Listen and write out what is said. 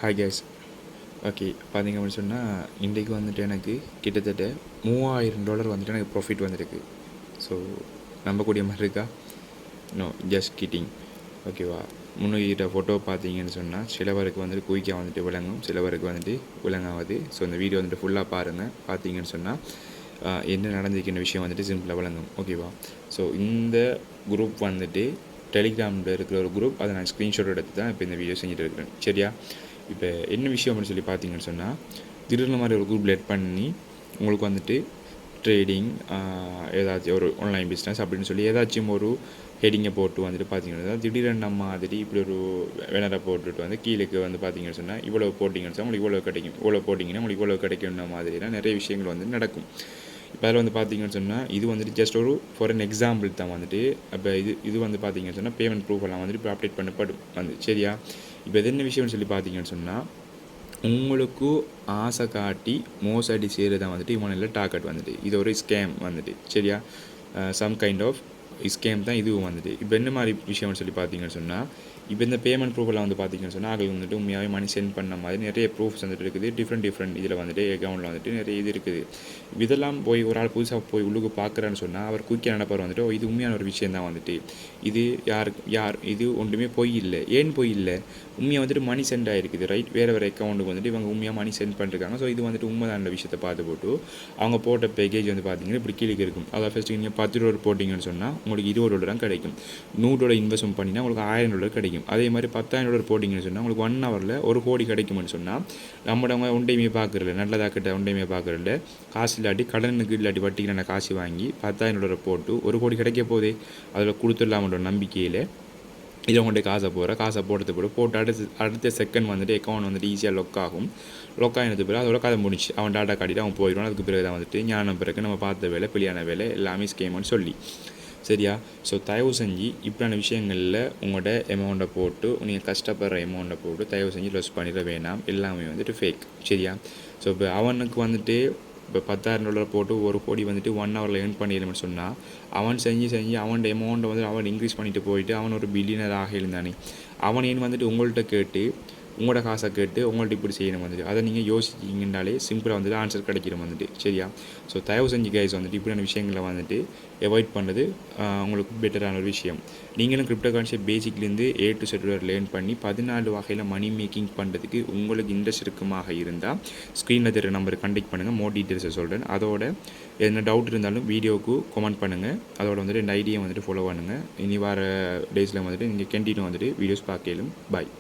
Hi guys. Okay, பார்த்தீங்க அப்படின்னு சொன்னால் இன்றைக்கு வந்துட்டு எனக்கு கிட்டத்தட்ட $3000 வந்துட்டு எனக்கு ப்ராஃபிட் வந்துருக்கு. ஸோ நம்பக்கூடிய மாதிரி இருக்கா? No, just kidding. ஓகேவா? முன்னுக்கிட்ட ஃபோட்டோ பார்த்தீங்கன்னு சொன்னால் சிலவருக்கு வந்துட்டு குயிக்காக வந்துட்டு விளங்கும், சிலவருக்கு வந்துட்டு விளங்காது. ஸோ இந்த வீடியோ வந்துட்டு ஃபுல்லாக பாருங்கள். பார்த்தீங்கன்னு சொன்னால் என்ன நடந்திருக்கின்ற விஷயம் வந்துட்டு சிம்பிளாக விளங்கும். ஓகேவா? ஸோ இந்த குரூப் வந்துட்டு டெலிகிராமில் இருக்கிற ஒரு குரூப். அதை நான் ஸ்க்ரீன்ஷாட் எடுத்து தான் இப்போ இந்த வீடியோ செஞ்சுட்டு இருக்கிறேன். சரியா? இப்போ என்ன விஷயம் அப்படின்னு சொல்லி பார்த்தீங்கன்னு சொன்னால், திடீர்னு மாதிரி ஒரு குரூப் லெட் பண்ணி உங்களுக்கு வந்துட்டு ட்ரேடிங், ஏதாச்சும் ஒரு ஆன்லைன் பிஸ்னஸ் அப்படின்னு சொல்லி ஏதாச்சும் ஒரு ஹெடிங்கை போட்டு வந்துட்டு பார்த்தீங்கன்னா திடீர்னு நம்ம மாதிரி இப்படி ஒரு வேனரை போட்டுட்டு வந்து கீழேக்கு வந்து பார்த்தீங்கன்னு சொன்னால் இவ்வளோ போட்டிங்கன்னு சொன்னால் உங்களுக்கு இவ்வளோ கிடைக்கும், இவ்வளோ போட்டிங்கன்னா உங்களுக்கு இவ்வளோ கிடைக்கும்ன மாதிரிலாம் நிறைய விஷயங்கள் வந்து நடக்கும். இப்போ அதில் வந்து பார்த்தீங்கன்னு சொன்னால் இது வந்துட்டு ஜஸ்ட் ஒரு ஃபார் அன் எக்ஸாம்பிள் தான் வந்துட்டு. அப்போ இது வந்து பார்த்தீங்கன்னு சொன்னால் பேமெண்ட் ப்ரூஃப் எல்லாம் வந்துட்டு இப்போ அப்டேட் பண்ணப்படும் வந்து. சரியா? இப்போ இது என்ன விஷயம்னு சொல்லி பார்த்தீங்கன்னு சொன்னால், உங்களுக்கு ஆசை காட்டி மோசடி செய்கிறது தான் வந்துட்டு இவனில் டார்கெட் வந்துட்டு. இது ஒரு ஸ்கேம் வந்துட்டு. சரியா? சம் கைண்ட் ஆஃப் ஸ்கேம் தான் இதுவும் வந்துட்டு. இப்போ என்ன மாதிரி விஷயம்னு சொல்லி பார்த்தீங்கன்னு சொன்னால், இப்போ இந்த பேமெண்ட் ப்ரூஃபெல்லாம் வந்து பார்த்தீங்கன்னு சொன்னால் அது வந்துட்டு உண்மையாகவே மணி சென்ட் பண்ண மாதிரி நிறைய ப்ரூஃப்ஸ் வந்துட்டு இருக்குது. டிஃப்ரெண்ட் இதில் வந்துட்டு அக்கௌண்ட்டில் வந்துட்டு நிறைய இது இருக்குது. இதெல்லாம் போய் ஒரு ஆள் புதுசாக போய் உள்ளுக்கு பார்க்குறான்னு சொன்னால் அவர் குயிக்காக நினைப்பார் வந்துட்டு இது உண்மையான ஒரு விஷயம் தான் வந்துட்டு. இது யார் இது ஒன்றுமே பொய் இல்லை. ஏன் பொய் இல்லை? உண்மையாக வந்துட்டு மணி சென்ட் ஆகிருக்குது, ரைட்? வேறு அக்கௌண்ட்டுக்கு வந்துட்டு இவங்க உண்மையாக மணி சென்ட் பண்ணிருக்காங்க. ஸோ இது வந்துட்டு உண்மைதான் விஷயத்தை பார்த்து போட்டு அவங்க போட்ட பேக்கேஜ் வந்து பார்த்தீங்கன்னா இப்படி கீழே இருக்கும். அதாவது ஃபஸ்ட்டு நீங்கள் $10 போட்டிங்கன்னு சொன்னால் உங்களுக்கு $20 தான் கிடைக்கும். $100 இன்வெஸ்ட்மெண்ட் பண்ணினா உங்களுக்கு $1000 கிடைக்கும். அதே மாதிரி $10,000 போட்டிங்கன்னு சொன்னால் உங்களுக்கு 1 ஹவரில் $1 கோடி கிடைக்கும்னு சொன்னால் நம்மளவங்க ஒன்றையுமே பார்க்குறதில்ல, நல்லதாக கிட்ட ஒன்றையுமே பார்க்குறதில்ல. காசு இல்லாட்டி கடனுக்கு இல்லாட்டி வட்டிக்கு நான் காசு வாங்கி $10,000 போட்டு $1 கோடி கிடைக்க போதே அதில் கொடுத்துடலாமன்ற நம்பிக்கையில் இதை உங்கள்கிட்ட காசை போட்டு அடுத்த செகண்ட் வந்துட்டு அக்கௌண்ட் வந்துட்டு ஈஸியாக லொக் ஆகும். லொக் ஆகினது பிறகு அதோட கதை முடிச்சு அவன் டாட்டா காட்டிட்டு அவன் போயிடுவான். அதுக்கு பிறகு தான் வந்துட்டு ஞானம் பிறகு நம்ம பார்த்த வேலை பிள்ளையான வேலை எல்லாமே ஸ்கேம்னு சொல்லி. சரியா? ஸோ தயவு செஞ்சு இப்படியான விஷயங்களில் உங்களோட அமௌண்ட்டை போட்டு நீங்கள் கஷ்டப்படுற அமௌண்ட்டை போட்டு தயவு செஞ்சு லொஸ் பண்ணிட வேணாம். எல்லாமே வந்துட்டு ஃபேக். சரியா? ஸோ இப்போ அவனுக்கு வந்துட்டு இப்போ $10,000 போட்டு $1 கோடி வந்துட்டு 1 ஹவரில் ஏர்ன் பண்ணிடணும்னு சொன்னால் அவன் செஞ்சு அவன் அமௌண்ட்டை வந்து அவன் இன்க்ரீஸ் பண்ணிட்டு போயிட்டு அவன் ஒரு பில்லியனர் ஆக இருந்தானே. அவன் ஏன் வந்துட்டு உங்கள்கிட்ட கேட்டு உங்களோட காசை கேட்டு உங்கள்கிட்ட இப்படி செய்யணும் வந்துட்டு. அதை நீங்கள் யோசிச்சிங்கன்னாலே சிம்பிளாக வந்துட்டு ஆன்சர் கிடைக்கிறோம் வந்துட்டு. சரியா? ஸோ தயவு செஞ்சு கைஸ் வந்துட்டு இப்படியான விஷயங்களை வந்துட்டு அவாய்ட் பண்ணுறது உங்களுக்கு பெட்டரான ஒரு விஷயம். நீங்களும் கிரிப்டோ கரன்சி பேசிக்லேருந்து A to Z லேர்ன் பண்ணி 14 வகையில் மணி மேக்கிங் பண்ணுறதுக்கு உங்களுக்கு இன்ட்ரெஸ்ட் இருக்குமாக இருந்தால் ஸ்க்ரீனில் தெரிய நம்பருக்கு கான்டெக்ட் பண்ணுங்கள். மோர் டீட்டெயில்ஸை சொல்கிறேன். அதோட என்ன டவுட் இருந்தாலும் வீடியோவுக்கு கமெண்ட் பண்ணுங்கள். அதோட வந்துட்டு இந்த ஐடியை வந்துட்டு ஃபாலோ பண்ணுங்கள். இனி வர டேஸில் வந்துட்டு நீங்கள் கண்டினியூ வந்துட்டு வீடியோஸ் பார்க்கலும். பாய்.